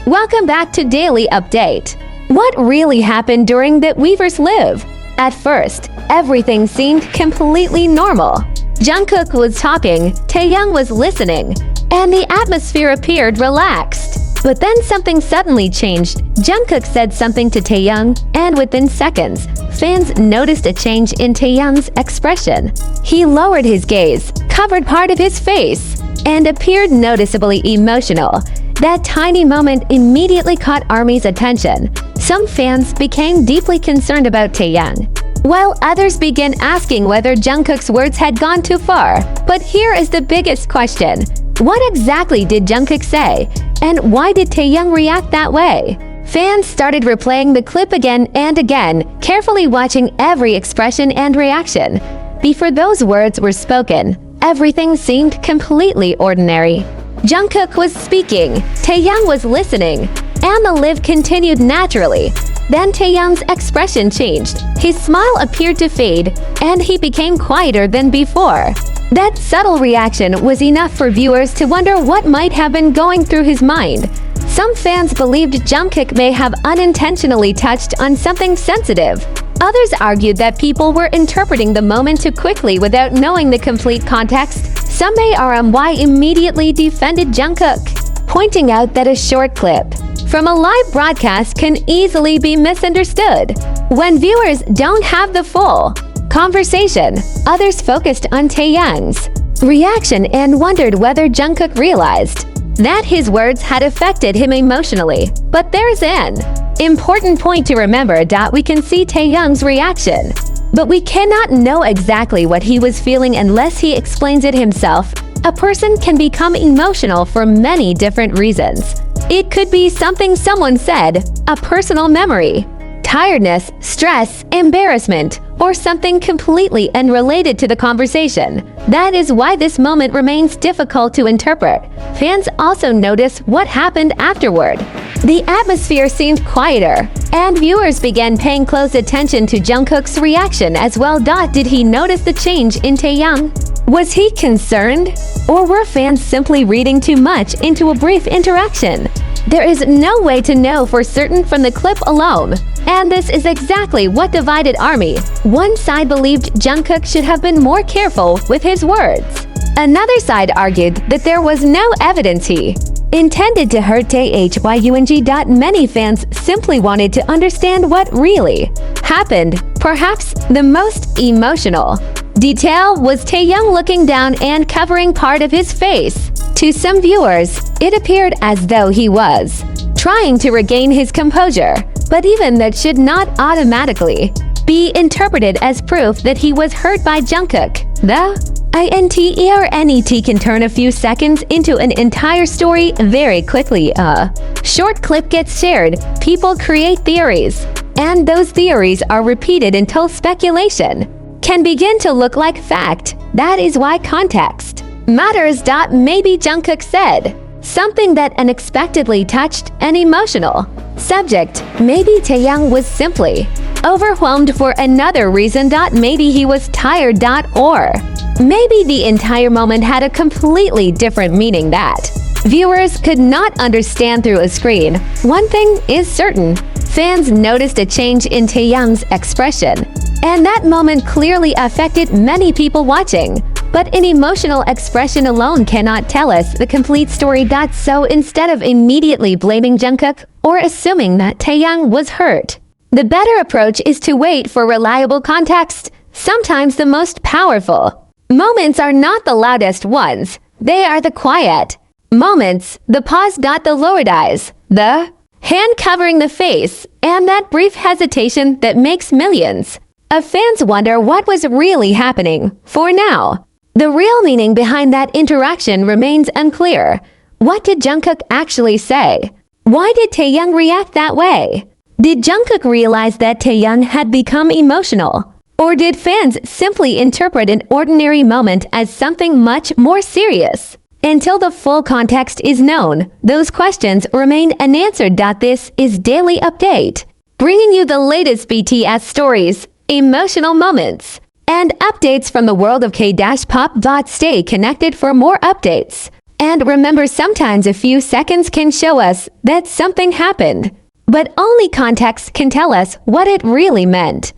Welcome back to Daily Update. What really happened during the Weavers Live? At first, everything seemed completely normal. JUNGKOOK was talking, Taehyung was listening, and the atmosphere appeared relaxed. But then something suddenly changed. JUNGKOOK said something to Taehyung, and within seconds, fans noticed a change in Taehyung's expression. He lowered his gaze, covered part of his face, and appeared noticeably emotional. That tiny moment immediately caught ARMY's attention. Some fans became deeply concerned about Taehyung, while others began asking whether JUNGKOOK's words had gone too far. But here is the biggest question. What exactly did JUNGKOOK say? And why did Taehyung react that way? Fans started replaying the clip again and again, carefully watching every expression and reaction. Before those words were spoken, everything seemed completely ordinary. JUNGKOOK was speaking, Taehyung was listening, and the live continued naturally. Then Taehyung's expression changed. His smile appeared to fade, and he became quieter than before. That subtle reaction was enough for viewers to wonder what might have been going through his mind. Some fans believed JUNGKOOK may have unintentionally touched on something sensitive. Others argued that people were interpreting the moment too quickly without knowing the complete context. Some ARMY immediately defended JUNGKOOK, pointing out that a short clip from a live broadcast can easily be misunderstood. When viewers don't have the full conversation, others focused on Taehyung's reaction and wondered whether JUNGKOOK realized that his words had affected him emotionally. But there's an important point to remember that we can see Taehyung's reaction, but we cannot know exactly what he was feeling unless he explains it himself. A person can become emotional for many different reasons. It could be something someone said, a personal memory, tiredness, stress, embarrassment, or something completely unrelated to the conversation. That is why this moment remains difficult to interpret. Fans also notice what happened afterward. The atmosphere seemed quieter, and viewers began paying close attention to JUNGKOOK's reaction as well. Did he notice the change in Taehyung? Was he concerned? Or were fans simply reading too much into a brief interaction? There is no way to know for certain from the clip alone, and this is exactly what divided ARMY. One side believed JUNGKOOK should have been more careful with his words. Another side argued that there was no evidence he intended to hurt Taehyung. Many fans simply wanted to understand what really happened. Perhaps the most emotional detail was Taehyung looking down and covering part of his face. To some viewers, it appeared as though he was trying to regain his composure, but even that should not automatically be interpreted as proof that he was hurt by JUNGKOOK. The internet can turn a few seconds into an entire story very quickly. A short clip gets shared, people create theories, and those theories are repeated until speculation can begin to look like fact. That is why context matters. Maybe JUNGKOOK said something that unexpectedly touched an emotional subject. Maybe Taehyung was simply overwhelmed for another reason. Maybe he was tired. Or maybe the entire moment had a completely different meaning that viewers could not understand through a screen. One thing is certain, fans noticed a change in Taehyung's expression, and that moment clearly affected many people watching. But an emotional expression alone cannot tell us the complete story. So instead of immediately blaming JUNGKOOK or assuming that Taehyung was hurt, the better approach is to wait for reliable context. Sometimes the most powerful moments are not the loudest ones. They are the quiet moments, the pause. The lowered eyes, the hand covering the face, and that brief hesitation that makes millions of fans wonder what was really happening. For now, the real meaning behind that interaction remains unclear. What did JUNGKOOK actually say? Why did Taehyung react that way? Did JUNGKOOK realize that Taehyung had become emotional? Or did fans simply interpret an ordinary moment as something much more serious? Until the full context is known, those questions remain unanswered. This is Daily Update, bringing you the latest BTS stories, emotional moments, and updates from the world of K-pop. Stay connected for more updates. And remember, sometimes a few seconds can show us that something happened, but only context can tell us what it really meant.